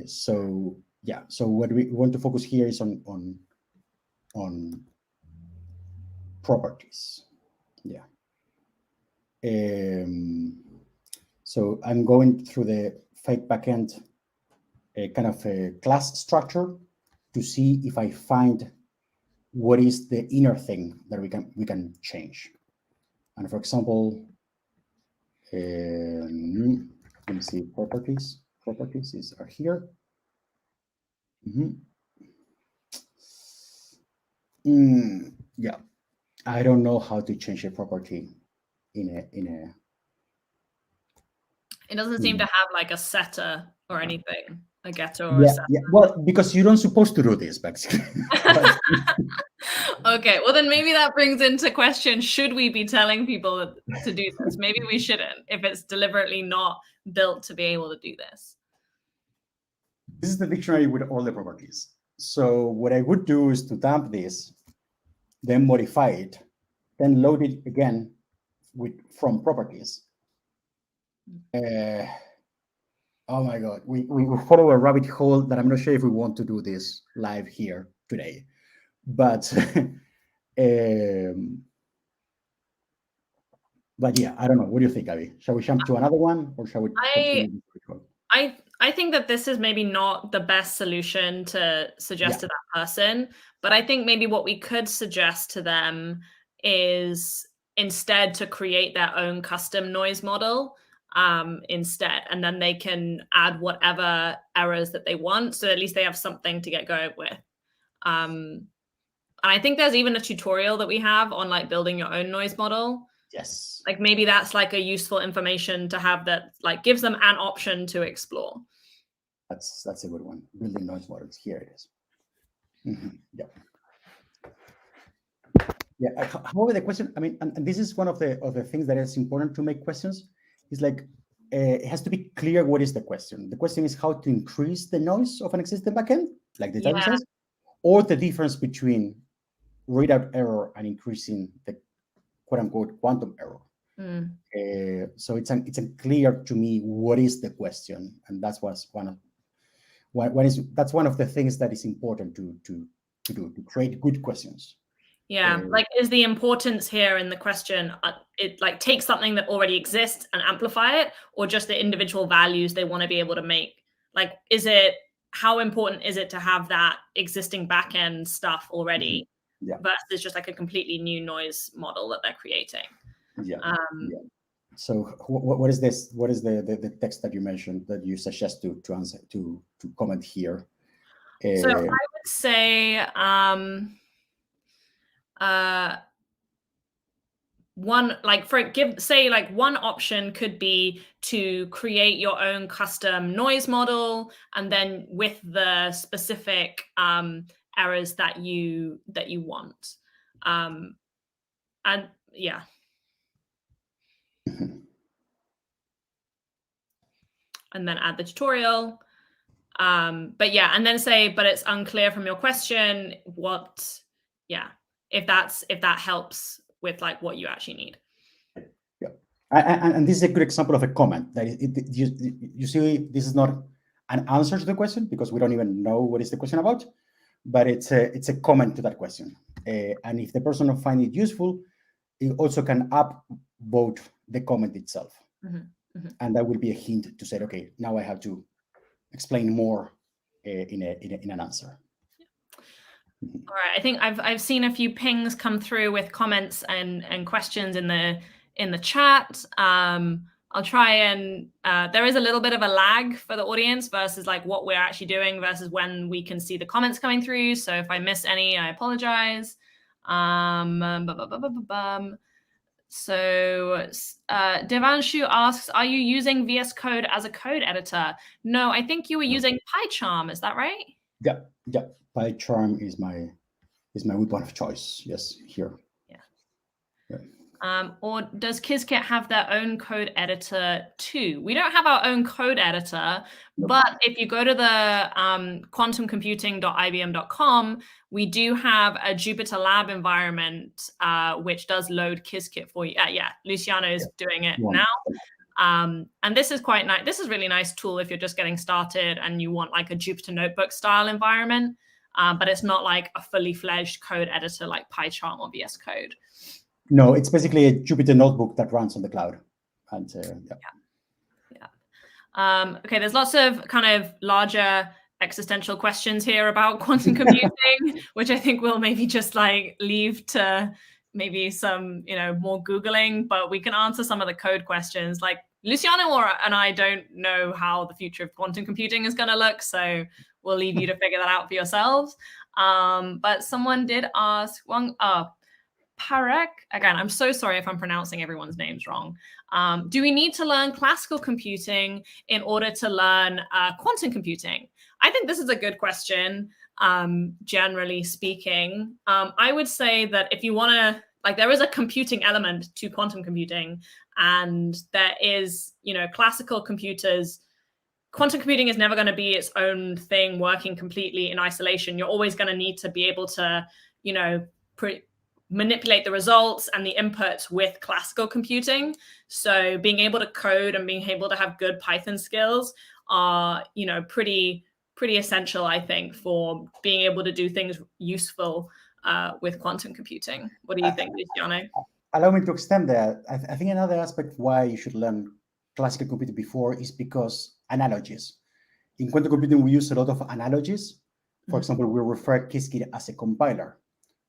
So yeah, so what we want to focus here is on properties. Yeah. So I'm going through the fake backend kind of a class structure to see if I find what is the inner thing that we can change. And for example, let me see, properties are here. Yeah, I don't know how to change a property in a. It doesn't seem to have like a setter or anything, a getter or Yeah, a setter. yeah. Well, because you're not supposed to do this, basically. Okay, well then maybe that brings into question, should we be telling people to do this? Maybe we shouldn't, if it's deliberately not built to be able to do this. This is the dictionary with all the properties. So what I would do is to dump this, then modify it, then load it again from properties. Oh my God, we follow a rabbit hole that I'm not sure if we want to do this live here today, but yeah, I don't know. What do you think, Abby? Shall we jump to another one, or shall we continue? I think that this is maybe not the best solution to suggest to that person, but I think maybe what we could suggest to them is instead to create their own custom noise model instead, and then they can add whatever errors that they want, so at least they have something to get going with. And I think there's even a tutorial that we have on like building your own noise model. Yes. Like maybe that's like a useful information to have that like gives them an option to explore. That's a good one. Building noise models. Here it is. Yeah. Yeah. However, the question, I mean, and this is one of the things that is important to make questions, is like it has to be clear what is the question. The question is how to increase the noise of an existing backend, like the title says, or the difference between readout error and increasing the quote unquote quantum error. So it's unclear to me what is the question, and that's one of the things that is important to do, to create good questions. Yeah, like is the importance here in the question, it like take something that already exists and amplify it, or just the individual values they want to be able to make? Like, how important is it to have that existing backend stuff already versus just like a completely new noise model that they're creating? So what is this? What is the text that you mentioned that you suggest to answer to comment here? So I would say one one option could be to create your own custom noise model, and then with the specific errors that you want, and yeah. And then add the tutorial. But yeah, and then say, but it's unclear from your question if that helps with like what you actually need. Yeah, and this is a good example of a comment that you see, this is not an answer to the question because we don't even know what is the question about, but it's a comment to that question. And if the person finds it useful, it also can upvote the comment itself. And that will be a hint to say, okay, now I have to explain more in an answer. All right, I think I've seen a few pings come through with comments and questions in the chat. I'll try and there is a little bit of a lag for the audience versus like what we're actually doing versus when we can see the comments coming through. So if I miss any, I apologize. So Devanshu asks, are you using VS Code as a code editor? No, I think you were using PyCharm. Is that right? Yeah. PyCharm is my weapon of choice. Yes, here. Or does Qiskit have their own code editor too? We don't have our own code editor, but if you go to the quantumcomputing.ibm.com, we do have a Jupyter Lab environment which does load Qiskit for you. Luciano is doing it now. And this is quite nice. This is a really nice tool if you're just getting started and you want like a Jupyter Notebook style environment, but it's not like a fully fledged code editor like PyCharm or VS Code. No, it's basically a Jupyter Notebook that runs on the cloud. And okay, there's lots of kind of larger existential questions here about quantum computing, which I think we'll maybe just like leave to maybe some, more Googling, but we can answer some of the code questions. Like Luciano and I don't know how the future of quantum computing is going to look, so we'll leave you to figure that out for yourselves. But someone did ask, Parek, again, I'm so sorry if I'm pronouncing everyone's names wrong. Do we need to learn classical computing in order to learn quantum computing? I think this is a good question, generally speaking. I would say that if you want to, there is a computing element to quantum computing, and there is, classical computers. Quantum computing is never going to be its own thing working completely in isolation. You're always going to need to be able to, manipulate the results and the inputs with classical computing. So being able to code and being able to have good Python skills are, pretty essential, I think, for being able to do things useful with quantum computing. What do you think, Luciano? Allow me to extend that. I think another aspect why you should learn classical computing before is because analogies. In quantum computing, we use a lot of analogies. For example, we refer Qiskit as a compiler.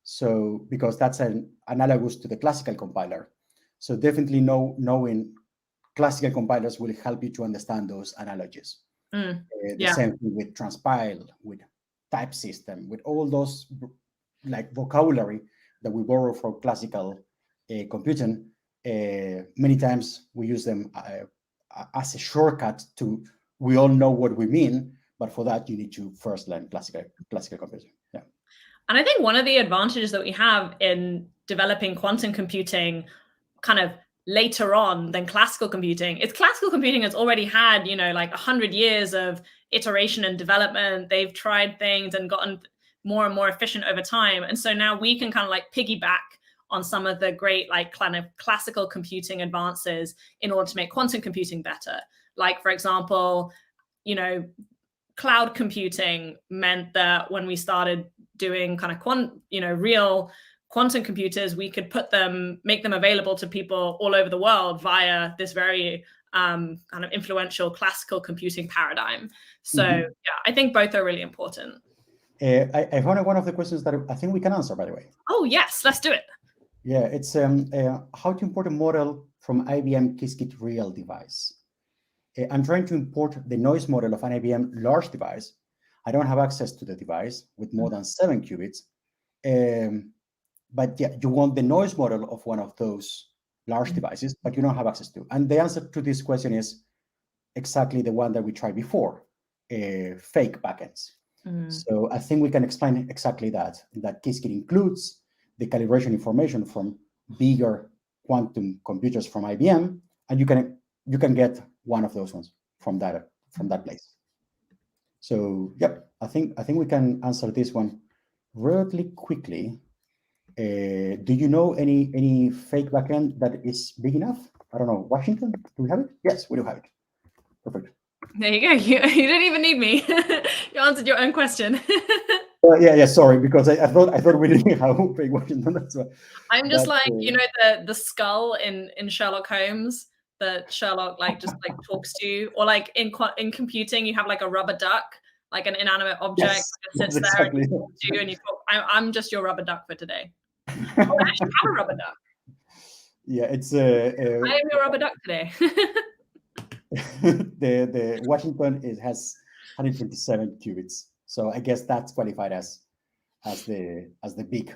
So because that's an analogous to the classical compiler. So definitely knowing classical compilers will help you to understand those analogies. The same thing with transpile, with type system, with all those like vocabulary that we borrow from classical computing. Many times we use them as a shortcut to, we all know what we mean, but for that you need to first learn classical computing. Yeah. And I think one of the advantages that we have in developing quantum computing kind of later on than classical computing is classical computing has already had, 100 years of iteration and development. They've tried things and gotten more and more efficient over time. And so now we can kind of like piggyback on some of the great kind of classical computing advances in order to make quantum computing better. Like, for example, cloud computing meant that when we started doing kind of real quantum computers, we could make them available to people all over the world via this very kind of influential classical computing paradigm. So I think both are really important. I found one of the questions that I think we can answer, by the way. Oh yes, let's do it. Yeah, it's how to import a model from IBM Qiskit real device. I'm trying to import the noise model of an IBM large device. I don't have access to the device with more than 7 qubits. But yeah, you want the noise model of one of those large devices, but you don't have access to. And the answer to this question is exactly the one that we tried before, fake backends. So I think we can explain exactly that Qiskit includes the calibration information from bigger quantum computers from IBM, and you can get one of those ones from that place. So yep, I think we can answer this one relatively quickly. Do you know any fake backend that is big enough? I don't know. Washington, do we have it? Yes, we do have it. Perfect. There you go. You didn't even need me. You answered your own question. Yeah. Sorry, because I thought we didn't have big Washington. That's why. I'm just like, you know, the skull in Sherlock Holmes that Sherlock just talks to, or like in computing, you have like a rubber duck, like an inanimate object that sits there exactly. and you talk to, and you talk. I'm just your rubber duck for today. Oh, I actually have a rubber duck. Yeah, it's I am your rubber duck today. the Washington has 127 qubits, so I guess that's qualified as the big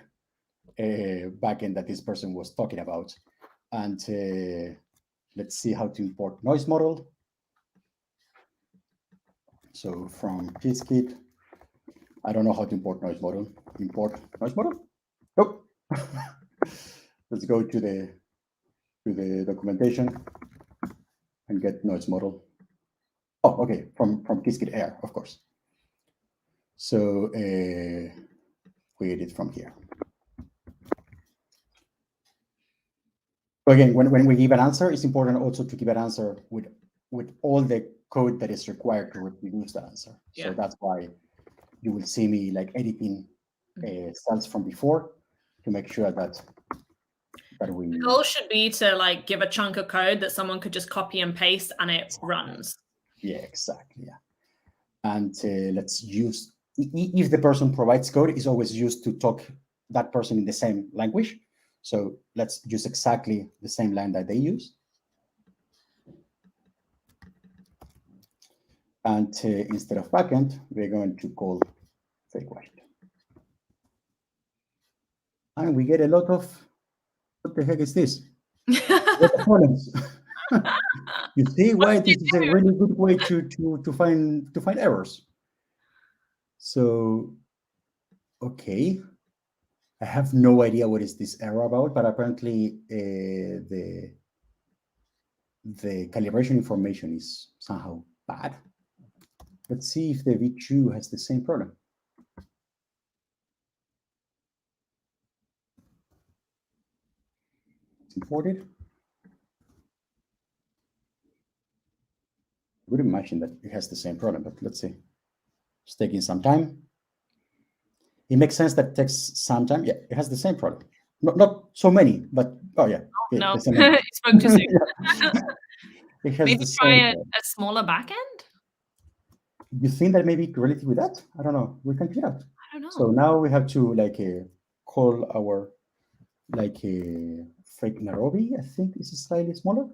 backend that this person was talking about. And let's see how to import noise model. So from Qiskit, I don't know how to import noise model. Import noise model? Nope. Let's go to the documentation and get noise model. Oh, okay, from Qiskit Air, of course. So we get it from here. So again, when we give an answer, it's important also to give an answer with all the code that is required to reproduce the answer. Yeah. So that's why you will see me like editing cells from before to make sure that we. The goal should be to like give a chunk of code that someone could just copy and paste and it runs. Yeah, exactly. Yeah, and let's use if the person provides code, it's always used to talk that person in the same language. So let's use exactly the same line that they use. And instead of backend, we're going to call fake Washington. And we get a lot of, what the heck is this? You see why this is a really good way to find errors. So, okay. I have no idea what is this error about, but apparently the calibration information is somehow bad. Let's see if the V2 has the same problem. It's imported. I would imagine that it has the same problem, but let's see. It's taking some time. It makes sense that it takes some time. Yeah, it has the same problem. Not so many, but oh yeah. No, you spoke too soon. It has maybe try a smaller backend. You think that maybe related with that? I don't know. We can figure out. I don't know. So now we have to call our fake Nairobi. I think this is slightly smaller.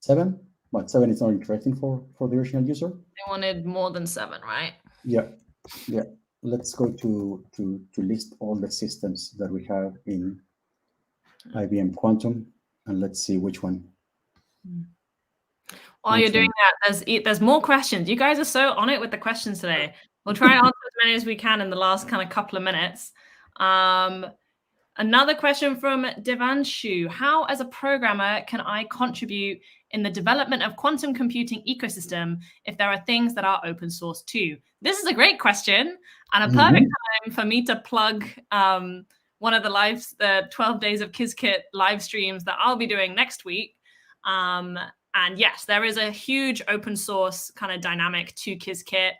7, but 7 is not interesting for the original user. They wanted more than 7, right? Yeah. Let's go to list all the systems that we have in IBM Quantum, and let's see which one. While you're doing that, there's more questions. You guys are so on it with the questions today. We'll try and answer as many as we can in the last kind of couple of minutes. Another question from Devanshu. How, as a programmer, can I contribute in the development of quantum computing ecosystem if there are things that are open source too? This is a great question and a perfect time for me to plug one of the 12 Days of Qiskit live streams that I'll be doing next week. And yes, there is a huge open source kind of dynamic to Qiskit.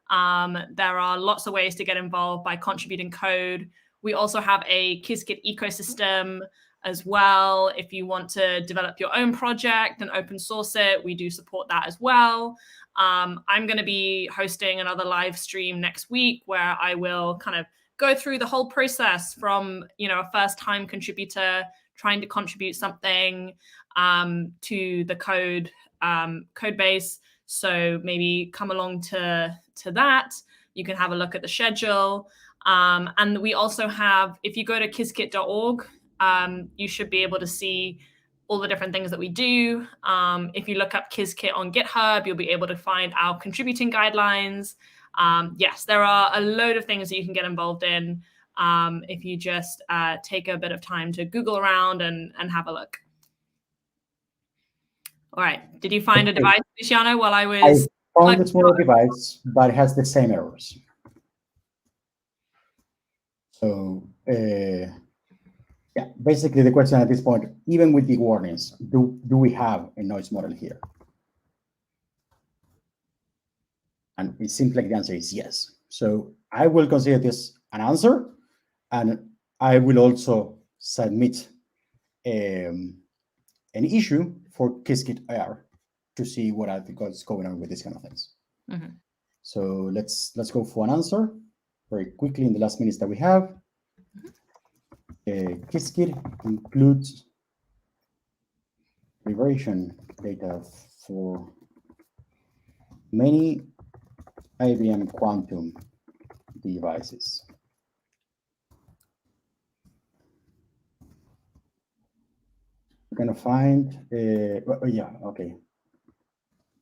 There are lots of ways to get involved by contributing code. We also have a Qiskit ecosystem as well. If you want to develop your own project and open source it, we do support that as well. I'm going to be hosting another live stream next week where I will kind of go through the whole process from, a first-time contributor trying to contribute something to the code base. So maybe come along to that. You can have a look at the schedule. And we also have, if you go to qiskit.org, you should be able to see all the different things that we do. If you look up Qiskit on GitHub, you'll be able to find our contributing guidelines. Yes, there are a load of things that you can get involved in if you just take a bit of time to Google around and have a look. All right. Did you find a device, Luciano, while I was... I found a smaller device, but it has the same errors. So, yeah, basically the question at this point, even with the warnings, do we have a noise model here? And it seems like the answer is yes. So I will consider this an answer, and I will also submit an issue for Qiskit IR to see what I think is going on with these kind of things. Mm-hmm. So let's go for an answer very quickly in the last minutes that we have. Qiskit includes liberation data for many IBM quantum devices. We're going to find, yeah, okay.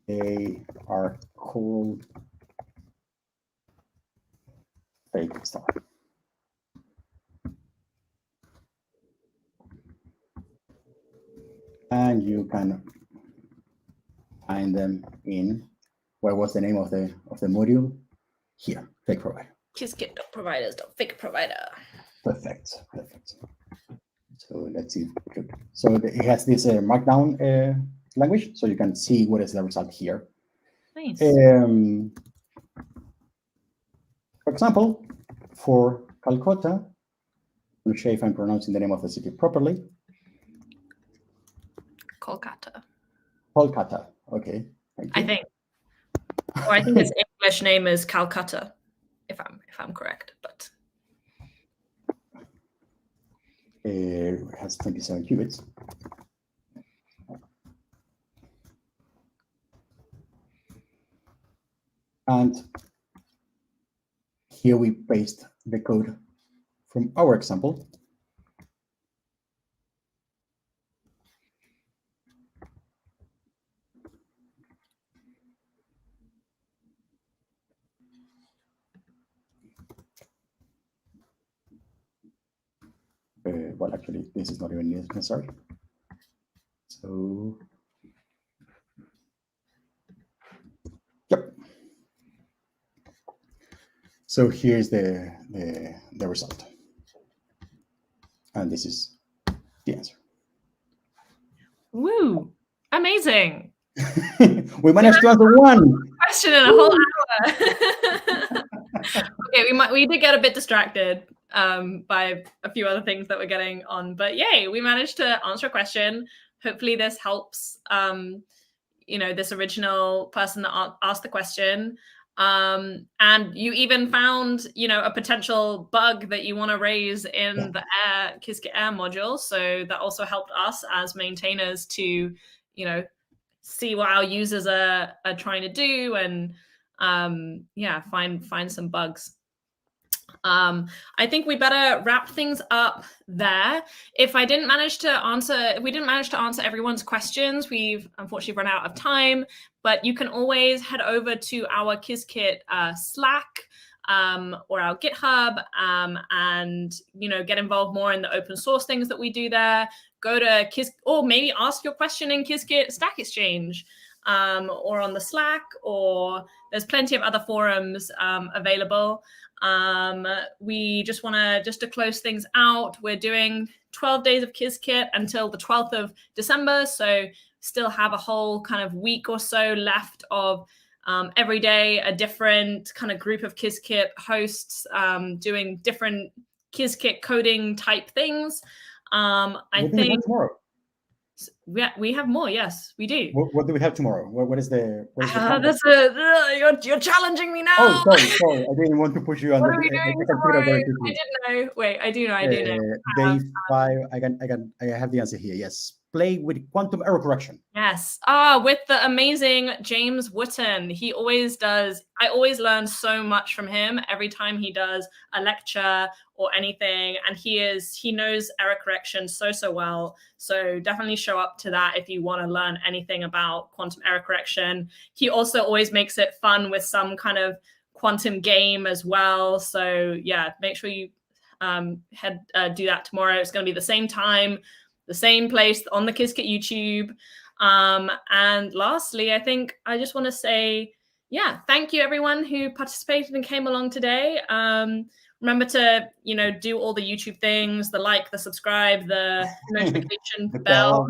They are called fake star. And you can find them in, what was the name of the module? Here, fake provider. Qiskit.providers.fakeprovider. Perfect. So let's see. Good. So it has this markdown language, so you can see what is the result here. Nice. For example, for Calcutta, I'm not sure if I'm pronouncing the name of the city properly. Kolkata. Kolkata. Okay. I think. Or I think its English name is Calcutta, if I'm correct. But it has 27 qubits. And here we paste the code from our example. Well, actually, this is not even necessary. So, yep. So here's the result, and this is the answer. woo! Amazing. We managed to answer one Question in a whole hour. Okay, we did get a bit distracted by a few other things that we're getting on, but yay, we managed to answer a question. Hopefully this helps this original person that asked the question, and you even found a potential bug that you want to raise in the Qiskit Air module, so that also helped us as maintainers to see what our users are trying to do, and find some bugs. I think we better wrap things up there. If we didn't manage to answer everyone's questions, we've unfortunately run out of time, but you can always head over to our Qiskit Slack or our GitHub and get involved more in the open source things that we do there. Go to Qiskit, or maybe ask your question in Qiskit StackExhange or on the Slack, or there's plenty of other forums available. We just want to close things out. We're doing 12 days of Qiskit until the 12th of December. So still have a whole kind of week or so left of every day a different kind of group of Qiskit hosts doing different Qiskit coding type things. I think tomorrow. We have more. Yes, we do. What do we have tomorrow? What is the? You're challenging me now. Oh, sorry. I didn't want to push you on. What are we doing tomorrow? I didn't know. Wait, I do know. Day 5. I have the answer here. Yes, play with quantum error correction. Yes. With the amazing James Wooten. He always does. I always learn so much from him every time he does a lecture or anything. And he knows error correction so well. So definitely show up to that if you want to learn anything about quantum error correction. He also always makes it fun with some kind of quantum game as well. So yeah, make sure you do that tomorrow. It's going to be the same time, the same place on the Qiskit YouTube. And lastly, I think I just want to say, thank you everyone who participated and came along today. Remember to, do all the YouTube things, the like, the subscribe, the notification the bell.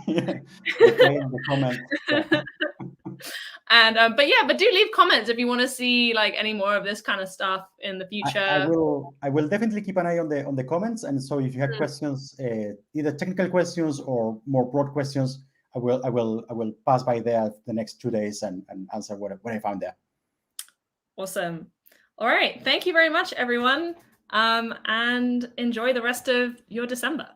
the comment. And but do leave comments if you want to see like any more of this kind of stuff in the future. I will definitely keep an eye on the comments, and so if you have questions, either technical questions or more broad questions, I will pass by there the next 2 days and answer what I found there. Awesome. All right, thank you very much, everyone, and enjoy the rest of your December.